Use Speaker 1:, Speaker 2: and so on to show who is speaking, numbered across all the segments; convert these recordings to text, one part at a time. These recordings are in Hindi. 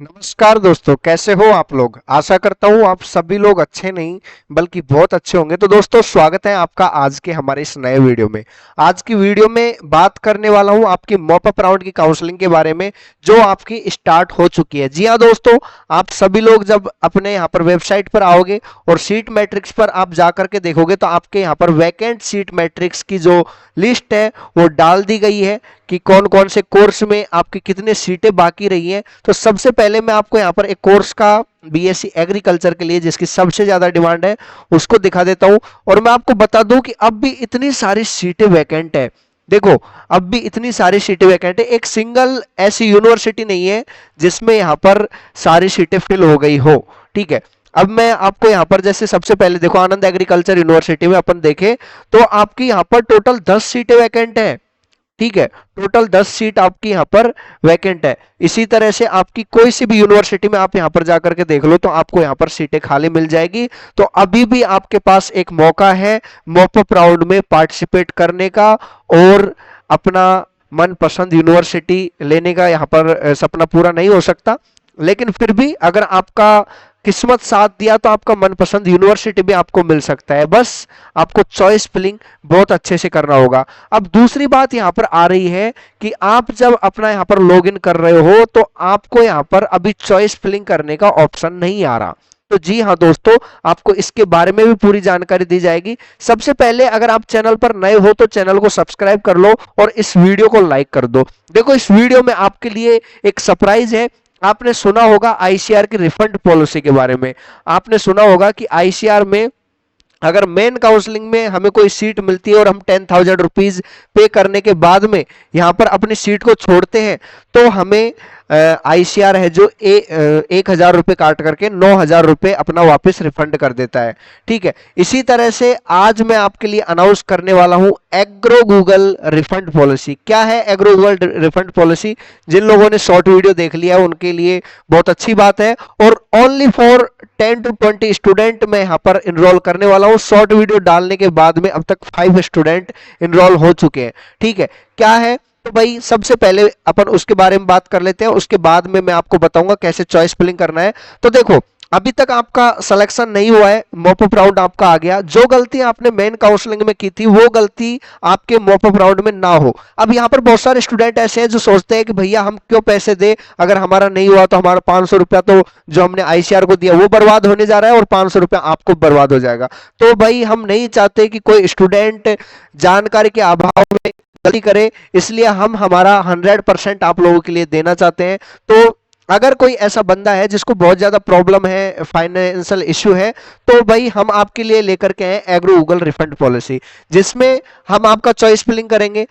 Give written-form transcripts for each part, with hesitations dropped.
Speaker 1: नमस्कार दोस्तों, कैसे हो आप लोग। आशा करता हूँ आप सभी लोग अच्छे नहीं बल्कि बहुत अच्छे होंगे। तो दोस्तों, स्वागत है आपका आज के हमारे इस नए वीडियो में। आज की वीडियो में बात करने वाला हूँ आपकी मॉप अप राउंड की काउंसलिंग के बारे में, जो आपकी स्टार्ट हो चुकी है। जी हाँ दोस्तों, आप सभी लोग जब अपने यहाँ पर वेबसाइट पर आओगे और सीट मैट्रिक्स पर आप जा करके देखोगे तो आपके यहाँ पर वैकेंट सीट मैट्रिक्स की जो लिस्ट है वो डाल दी गई है कि कौन कौन से कोर्स में आपकी कितने सीटें बाकी रही हैं। तो सबसे पहले मैं आपको यहाँ पर एक कोर्स का बीएससी एग्रीकल्चर के लिए जिसकी सबसे ज्यादा डिमांड है उसको दिखा देता हूँ, और मैं आपको बता दूं कि अब भी इतनी सारी सीटें वैकेंट है। देखो, अब भी इतनी सारी सीटें वैकेंट है, एक सिंगल ऐसी यूनिवर्सिटी नहीं है जिसमें यहाँ पर सारी सीटें फिल हो गई हो। ठीक है, अब मैं आपको यहाँ पर जैसे सबसे पहले देखो, आनंद एग्रीकल्चर यूनिवर्सिटी में अपन देखें तो आपकी यहाँ पर टोटल 10 सीटें वैकेंट है। ठीक है, टोटल 10 सीट आपकी यहाँ पर वैकेंट है। इसी तरह से आपकी कोई सी भी यूनिवर्सिटी में आप यहाँ पर जाकर के देख लो तो आपको यहाँ पर सीटें खाली मिल जाएगी। तो अभी भी आपके पास एक मौका है मॉप अप राउंड में पार्टिसिपेट करने का और अपना मनपसंद यूनिवर्सिटी लेने का। यहाँ पर सपना पूरा नहीं हो सकता, लेकिन फिर भी अगर आपका किस्मत साथ दिया तो आपका मनपसंद यूनिवर्सिटी भी आपको मिल सकता है। बस आपको चॉइस फिलिंग बहुत अच्छे से करना होगा। अब दूसरी बात यहाँ पर आ रही है कि आप जब अपना यहाँ पर लॉगिन कर रहे हो तो आपको यहाँ पर अभी चॉइस फिलिंग करने का ऑप्शन नहीं आ रहा। तो जी हाँ दोस्तों, आपको इसके बारे में भी पूरी जानकारी दी जाएगी। सबसे पहले अगर आप चैनल पर नए हो तो चैनल को सब्सक्राइब कर लो और इस वीडियो को लाइक कर दो। देखो, इस वीडियो में आपके लिए एक सरप्राइज है। आपने सुना होगा आईसीआर की रिफंड पॉलिसी के बारे में। आपने सुना होगा कि आईसीआर में अगर मेन काउंसलिंग में हमें कोई सीट मिलती है और हम 10,000 रुपीज पे करने के बाद में यहाँ पर अपनी सीट को छोड़ते हैं तो हमें आईसीआर है जो 1,000 रुपये काट करके 9,000 रुपये अपना वापस रिफंड कर देता है। ठीक है, इसी तरह से आज मैं आपके लिए अनाउंस करने वाला हूं एग्रो गूगल रिफंड पॉलिसी। क्या है एग्रो गूगल रिफंड पॉलिसी? जिन लोगों ने शॉर्ट वीडियो देख लिया उनके लिए बहुत अच्छी बात है, और ओनली फॉर 10 to 20 स्टूडेंट मैं यहाँ पर इनरोल करने वाला हूँ। शॉर्ट वीडियो डालने के बाद में अब तक 5 स्टूडेंट इनरोल हो चुके हैं। ठीक है, क्या है तो भाई सबसे पहले अपन उसके बारे में बात कर लेते हैं, उसके बाद में मैं आपको बताऊंगा कैसे चॉइस फिलिंग करना है। तो देखो, अभी तक आपका सिलेक्शन नहीं हुआ है, मॉप अप राउंड आपका आ गया। जो गलती आपने मेन काउंसलिंग में की थी वो गलती आपके मॉप अप राउंड में ना हो। अब यहाँ पर बहुत सारे स्टूडेंट ऐसे हैं जो सोचते हैं कि भैया हम क्यों पैसे दे, अगर हमारा नहीं हुआ तो हमारा 500 रुपया तो जो हमने आईसीआर को दिया वो बर्बाद होने जा रहा है और 500 रुपया आपको बर्बाद हो जाएगा। तो भाई हम नहीं चाहते कि कोई स्टूडेंट जानकारी के अभाव में गलती करे, इसलिए हम हमारा 100% आप लोगों के लिए देना चाहते हैं। तो अगर कोई ऐसा बंदा है जिसको बहुत ज्यादा प्रॉब्लम है, फाइनेंशियल इश्यू है, तो भाई हम आपके लिए लेकर के आए एग्रो गूगल रिफंड पॉलिसी, जिसमें हम आपका चॉइस फिलिंग करेंगे।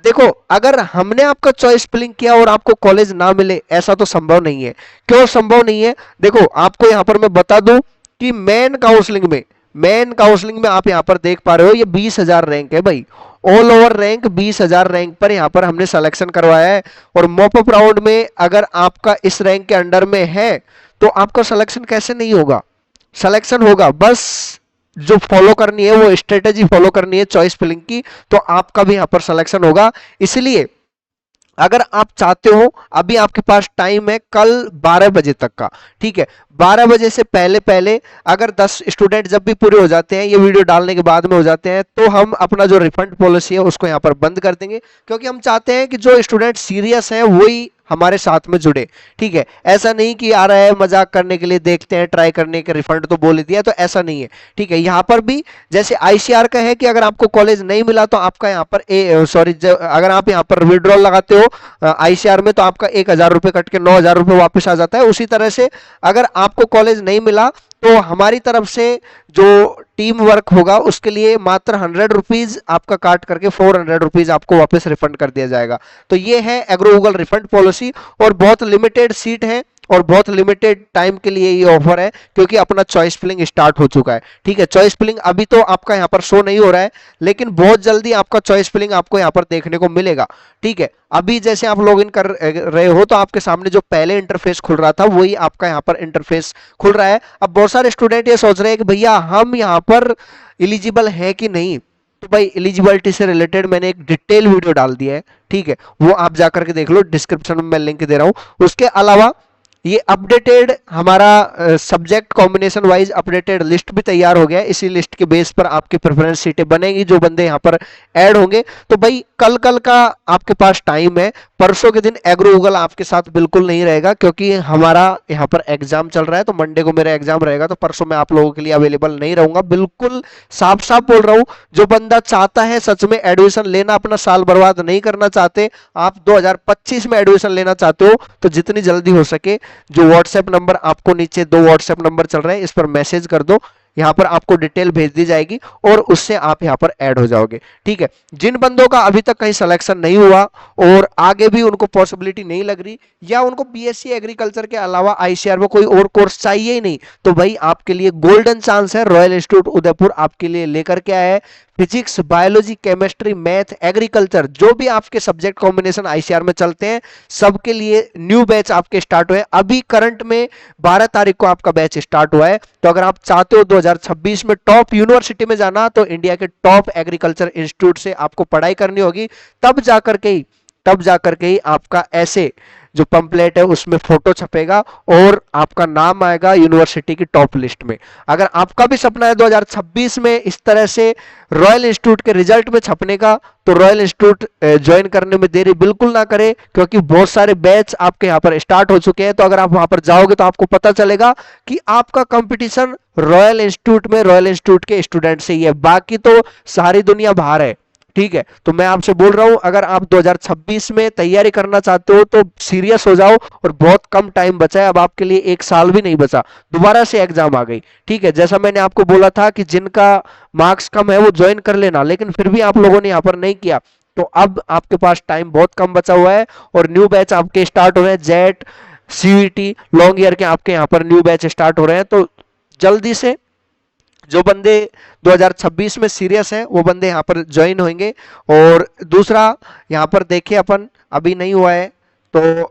Speaker 1: देखो, अगर हमने आपका चॉइस फिलिंग किया और आपको कॉलेज ना मिले, ऐसा तो संभव नहीं है। क्यों संभव नहीं है? देखो, आपको यहां पर मैं बता दूं कि मेन काउंसलिंग में आप यहां पर देख पा रहे हो ये 20,000 रैंक है भाई। ऑल ओवर रैंक 20,000 रैंक पर यहां पर हमने सिलेक्शन करवाया है। और मॉप अप राउंड में अगर आपका इस रैंक के अंडर में है तो आपका सिलेक्शन कैसे नहीं होगा? सिलेक्शन होगा। बस जो फॉलो करनी है वो स्ट्रेटेजी फॉलो करनी है चॉइस फिलिंग की, तो आपका भी यहां पर सिलेक्शन होगा। इसलिए अगर आप चाहते हो, अभी आपके पास टाइम है कल 12 बजे तक का। ठीक है, 12 बजे से पहले पहले अगर 10 स्टूडेंट जब भी पूरे हो जाते हैं, ये वीडियो डालने के बाद में हो जाते हैं, तो हम अपना जो रिफंड पॉलिसी है उसको यहाँ पर बंद कर देंगे, क्योंकि हम चाहते हैं कि जो स्टूडेंट सीरियस हैं वही हमारे साथ में जुड़े। ठीक है, ऐसा नहीं कि आ रहा है मजाक करने के लिए, देखते हैं ट्राई करने के, रिफंड तो बोल दिया, तो ऐसा नहीं है। ठीक है, यहाँ पर भी जैसे आईसीआर का है कि अगर आपको कॉलेज नहीं मिला तो आपका यहाँ पर सॉरी, अगर आप यहाँ पर विड्रॉल लगाते हो आईसीआर में तो आपका 1,000 रुपये कट के 9,000 रुपये वापस आ जाता है। उसी तरह से अगर आपको कॉलेज नहीं मिला तो हमारी तरफ से जो टीम वर्क होगा उसके लिए मात्र 100 रुपीज आपका काट करके 400 रुपीज आपको वापस रिफंड कर दिया जाएगा। तो ये है एग्रो गूगल रिफंड पॉलिसी, और बहुत लिमिटेड सीट है और बहुत लिमिटेड टाइम के लिए ये ऑफर है, क्योंकि अपना चॉइस फिलिंग स्टार्ट हो चुका है। ठीक है, चॉइस फिलिंग अभी तो आपका यहाँ पर शो नहीं हो रहा है, लेकिन बहुत जल्दी आपका चॉइस फिलिंग आपको यहाँ पर देखने को मिलेगा। ठीक है, अभी जैसे आप लॉगिन कर रहे हो तो आपके सामने जो पहले इंटरफेस खुल रहा था वही आपका यहाँ पर इंटरफेस खुल रहा है। अब बहुत सारे स्टूडेंट ये सोच रहे हैं कि भैया हम यहाँ पर एलिजिबल है कि नहीं। तो भाई एलिजिबिलिटी से रिलेटेड मैंने एक डिटेल वीडियो डाल दिया है। ठीक है, वो आप जाकर के देख लो, डिस्क्रिप्शन में मैं लिंक दे रहा हूं। उसके अलावा ये अपडेटेड हमारा subject combination wise updated list भी तैयार हो गया है। इसी लिस्ट के बेस पर आपकी प्रेफरेंस सीटें बनेगी, जो बंदे यहाँ पर ऐड होंगे। तो भाई कल कल का आपके पास टाइम है, परसों के दिन एग्रो गूगल आपके साथ बिल्कुल नहीं रहेगा, क्योंकि हमारा यहाँ पर एग्जाम चल रहा है। तो मंडे को मेरा एग्जाम रहेगा, तो परसों मैं आप लोगों के लिए अवेलेबल नहीं रहूंगा। बिल्कुल साफ साफ बोल रहा हूं, जो बंदा चाहता है सच में एडमिशन लेना, अपना साल बर्बाद नहीं करना चाहते, आप 2025 में एडमिशन लेना चाहते हो, तो जितनी जल्दी हो सके जो व्हाट्सएप नंबर आपको नीचे 2 व्हाट्सएप नंबर चल रहे हैं, इस पर मैसेज कर दो। यहां पर आपको डिटेल भेज दी जाएगी और उससे आप यहां पर ऐड हो जाओगे। ठीक है, जिन बंदों का अभी तक कहीं सिलेक्शन नहीं हुआ और आगे भी उनको पॉसिबिलिटी नहीं लग रही, या उनको बीएससी एग्रीकल्चर के अलावा आईसीआर में कोई और कोर्स चाहिए ही नहीं, तो भाई आपके लिए गोल्डन चांस है। रॉयल इंस्टीट्यूट उदयपुर आपके लिए लेकर के आया है physics, biology, chemistry, math, agriculture, जो भी आपके सब्जेक्ट कॉम्बिनेशन आईसीआर में चलते हैं, सबके लिए न्यू बैच आपके स्टार्ट हुए। अभी करंट में 12 तारीख को आपका बैच स्टार्ट हुआ है। तो अगर आप चाहते हो 2026 में टॉप यूनिवर्सिटी में जाना, तो इंडिया के टॉप एग्रीकल्चर इंस्टीट्यूट से आपको पढ़ाई करनी होगी। तब जाकर के ही आपका ऐसे जो पंपलेट है उसमें फोटो छपेगा और आपका नाम आएगा यूनिवर्सिटी की टॉप लिस्ट में। अगर आपका भी सपना है 2026 में इस तरह से रॉयल इंस्टीट्यूट के रिजल्ट में छपने का, तो रॉयल इंस्टीट्यूट ज्वाइन करने में देरी बिल्कुल ना करें, क्योंकि बहुत सारे बैच आपके यहाँ पर स्टार्ट हो चुके हैं। तो अगर आप वहां पर जाओगे तो आपको पता चलेगा कि आपका कंपटीशन रॉयल इंस्टीट्यूट में रॉयल इंस्टीट्यूट के स्टूडेंट से ही है, बाकी तो सारी दुनिया बाहर है। ठीक है, तो मैं आपसे बोल रहा हूं, अगर आप 2026 में तैयारी करना चाहते हो तो सीरियस हो जाओ, और बहुत कम टाइम बचा है, अब आपके लिए 1 साल भी नहीं बचा, दोबारा से एग्जाम आ गई। ठीक है, जैसा मैंने आपको बोला था कि जिनका मार्क्स कम है वो ज्वाइन कर लेना, लेकिन फिर भी आप लोगों ने यहाँ पर नहीं किया, तो अब आपके पास टाइम बहुत कम बचा हुआ है और न्यू बैच आपके स्टार्ट हो रहे हैं। जेट, सीईटी, लॉन्ग ईयर के आपके यहाँ पर न्यू बैच स्टार्ट हो रहे हैं। तो जल्दी से जो बंदे 2026 में सीरियस हैं वो बंदे यहाँ पर ज्वाइन होंगे। और दूसरा यहाँ पर देखिए, अपन अभी नहीं हुआ है तो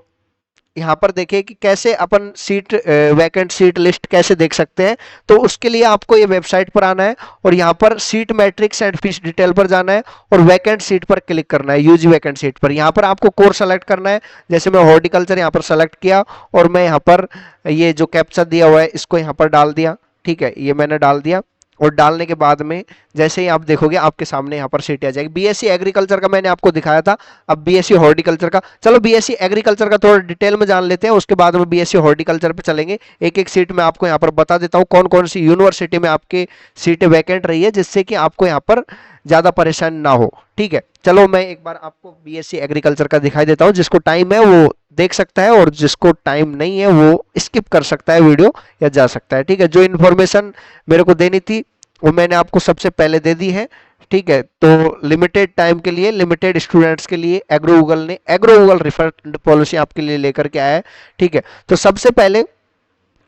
Speaker 1: यहाँ पर देखिए कि कैसे अपन सीट वैकेंट सीट लिस्ट कैसे देख सकते हैं। तो उसके लिए आपको ये वेबसाइट पर आना है और यहाँ पर seat matrix and fees detail पर जाना है और वैकेंट सीट पर क्लिक करना है, यूजी वैकेंट सीट पर। यहाँ पर आपको कोर्स सेलेक्ट करना है, जैसे मैं हॉर्टिकल्चर यहाँ पर सेलेक्ट किया और मैं यहाँ पर ये जो कैप्चा दिया हुआ है इसको यहाँ पर डाल दिया। ठीक है, ये मैंने डाल दिया और डालने के बाद में जैसे ही आप देखोगे आपके सामने यहाँ पर सीट आ जाएगी। बीएससी एग्रीकल्चर का मैंने आपको दिखाया था, अब बीएससी हॉर्टिकल्चर का, चलो बीएससी एग्रीकल्चर का थोड़ा डिटेल में जान लेते हैं, उसके बाद में बीएससी हॉर्टिकल्चर पे चलेंगे। एक एक सीट में आपको यहाँ पर बता देता हूँ कौन कौन सी यूनिवर्सिटी में आपकी सीटें वैकेंट रही है, जिससे कि आपको यहाँ पर ज्यादा परेशान ना हो। ठीक है, चलो मैं एक बार आपको बीएससी एग्रीकल्चर का दिखाई देता हूँ। जिसको टाइम है वो देख सकता है और जिसको टाइम नहीं है वो स्किप कर सकता है वीडियो या जा सकता है। ठीक है, जो इन्फॉर्मेशन मेरे को देनी थी वो मैंने आपको सबसे पहले दे दी है। ठीक है, तो लिमिटेड टाइम के लिए, लिमिटेड स्टूडेंट्स के लिए एग्रो गूगल रिफंड पॉलिसी आपके लिए लेकर के आया है। ठीक है, तो सबसे पहले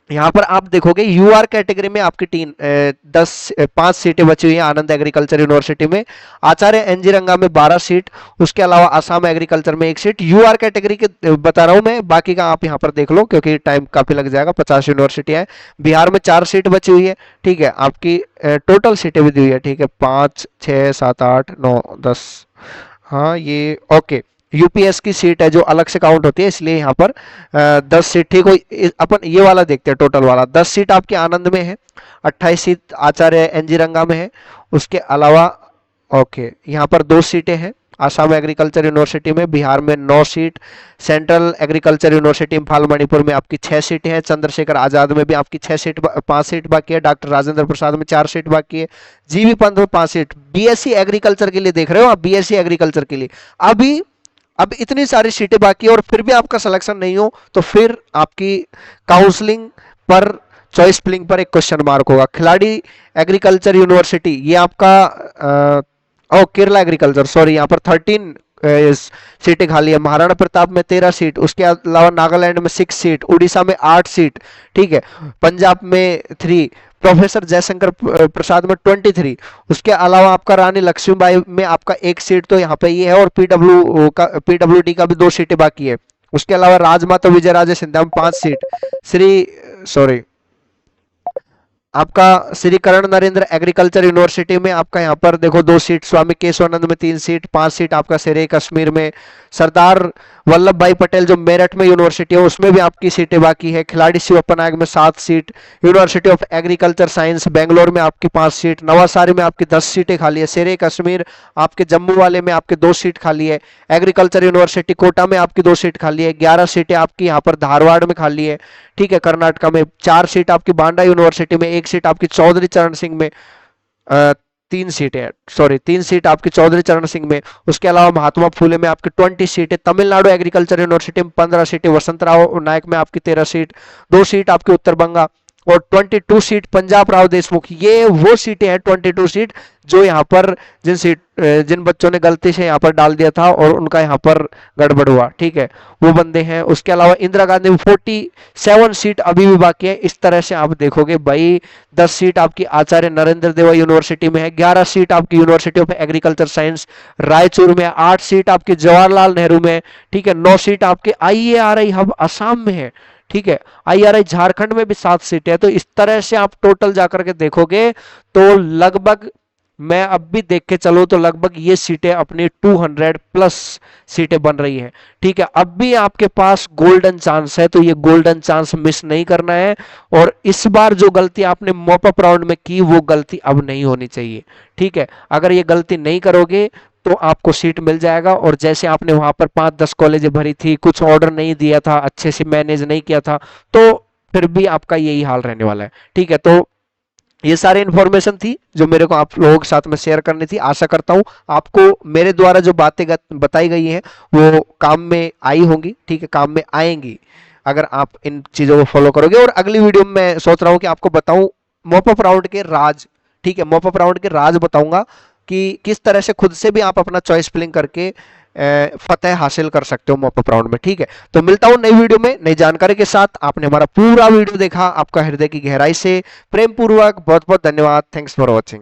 Speaker 1: यहाँ पर आप देखोगे यूआर कैटेगरी में आपकी 5 सीटें बची हुई हैं आनंद एग्रीकल्चर यूनिवर्सिटी में। आचार्य एनजी रंगा में 12 सीट, उसके अलावा आसाम एग्रीकल्चर में 1 सीट। यूआर कैटेगरी के बता रहा हूं मैं, बाकी का आप यहाँ पर देख लो क्योंकि टाइम काफी लग जाएगा, 50 यूनिवर्सिटी है। बिहार में 4 सीट बची हुई है। ठीक है, आपकी टोटल सीटें भी दी हुई है। ठीक है, 5, 6, 7, 8, 9, 10, हाँ ये ओके। यूपीएस की सीट है जो अलग से काउंट होती है, इसलिए यहाँ पर 10 सीट। ठीक हो, अपन ये वाला देखते हैं टोटल वाला। 10 सीट आपके आनंद में है, 28 सीट आचार्य एनजी रंगा में है। उसके अलावा ओके यहाँ पर 2 सीटें हैं आसाम एग्रीकल्चर यूनिवर्सिटी में। बिहार में 9 seat. Central agriculture university Imphal Manipur में आपकी 6 सीटें हैं। चंद्रशेखर आजाद में भी आपकी 6 सीट 5 सीट बाकी है। डॉक्टर राजेंद्र प्रसाद में 4 सीट बाकी है। जीबी पंत में 5 सीट। बीएससी एग्रीकल्चर के लिए देख रहे हो आप, बीएससी एग्रीकल्चर के लिए अभी अब इतनी सारी सीटें बाकी है और फिर भी आपका सिलेक्शन नहीं हो, तो फिर आपकी काउंसलिंग पर, चॉइस फिलिंग पर एक क्वेश्चन मार्क होगा। खिलाड़ी एग्रीकल्चर यूनिवर्सिटी, ये आपका केरला एग्रीकल्चर, सॉरी, यहाँ पर 13 सीटें खाली है। महाराणा प्रताप में 13 सीट, उसके अलावा नागालैंड में 6 सीट, उड़ीसा में 8 सीट। ठीक है, पंजाब में 3, प्रोफेसर जयशंकर प्रसाद में 23। उसके अलावा आपका रानी लक्ष्मीबाई में आपका 1 सीट तो यहाँ पे ये है और पीडब्ल्यूडी का भी 2 सीटें बाकी है। उसके अलावा राजमाता विजय राजे सिंधिया में 5 सीट। श्री सॉरी आपका श्री कर्ण नरेंद्र एग्रीकल्चर यूनिवर्सिटी में आपका यहाँ पर देखो 2 सीट, स्वामी केशवानंद में 3 सीट, 5 सीट आपका शेरे कश्मीर में, सरदार वल्लभ भाई पटेल जो मेरठ में यूनिवर्सिटी है उसमें भी आपकी सीटें बाकी है, खिलाड़ी शिवप्पा नायक में 7 seat, university of agriculture science Bangalore में आपकी 5 सीट, नवासारी में आपकी 10 सीटें खाली है, शेरे कश्मीर आपके जम्मू वाले में आपके 2 सीट खाली है, एग्रीकल्चर यूनिवर्सिटी कोटा में आपकी 2 सीट खाली है, 11 सीटें आपकी यहाँ पर धारवाड़ में खाली है, ठीक है। कर्नाटका में 4 सीट आपकी बांडा यूनिवर्सिटी में, 1 सीट आपकी चौधरी चरण सिंह में, 3 सीट है, सॉरी 3 सीट आपकी चौधरी चरण सिंह में। उसके अलावा महात्मा फूले में आपकी 20 सीट है, तमिलनाडु एग्रीकल्चर यूनिवर्सिटी में 15 सीटें, वसंतराव नायक में आपकी 13 सीट, 2 सीट आपकी उत्तर बंगा और 22 सीट पंजाब राव देशमुख। ये वो सीटें हैं 22 सीट जो यहाँ पर जिन बच्चों ने गलती से यहाँ पर डाल दिया था और उनका यहाँ पर गड़बड़ हुआ, ठीक है, वो बंदे हैं। उसके अलावा इंदिरा गांधी में 47 सीट अभी भी बाकी है। इस तरह से आप देखोगे भाई 10 सीट आपकी आचार्य नरेंद्र देवा यूनिवर्सिटी में है, 11 सीट आपकी university of agriculture science Raichur में, 8 सीट आपकी जवाहरलाल नेहरू में, ठीक है, 9 सीट आपके IARI हब असम में है, ठीक है, IRI झारखंड में भी 7 सीटें है। तो इस तरह से आप टोटल जाकर के देखोगे तो लगभग मैं अब भी देख के चलो तो लगभग ये सीटें अपनी 200 प्लस सीटें बन रही है, ठीक है। अब भी आपके पास गोल्डन चांस है, तो ये गोल्डन चांस मिस नहीं करना है। और इस बार जो गलती आपने मॉप अप राउंड में की वो गलती अब नहीं होनी चाहिए, ठीक है। अगर ये गलती नहीं करोगे तो आपको सीट मिल जाएगा। और जैसे आपने वहां पर 5-10 कॉलेज भरी थी, कुछ ऑर्डर नहीं दिया था, अच्छे से मैनेज नहीं किया था, तो फिर भी आपका यही हाल रहने वाला है, ठीक है। तो ये सारी इन्फॉर्मेशन थी जो मेरे को आप लोगों के साथ में शेयर करनी थी। आशा करता हूं आपको मेरे द्वारा जो बातें बताई गई हैं वो काम में आई होंगी, ठीक है, काम में आएंगी अगर आप इन चीजों को फॉलो करोगे। और अगली वीडियो में मैं सोच रहा हूं कि आपको बताऊं मॉप अप राउंड के राज, ठीक है, मॉप अप राउंड के राज बताऊंगा कि किस तरह से खुद से भी आप अपना चॉइस फिलिंग करके फतेह हासिल कर सकते हो मॉप अप राउंड में, ठीक है। तो मिलता हूं नई वीडियो में नई जानकारी के साथ। आपने हमारा पूरा वीडियो देखा, आपका हृदय की गहराई से प्रेम पूर्वक बहुत बहुत धन्यवाद। Thanks for watching.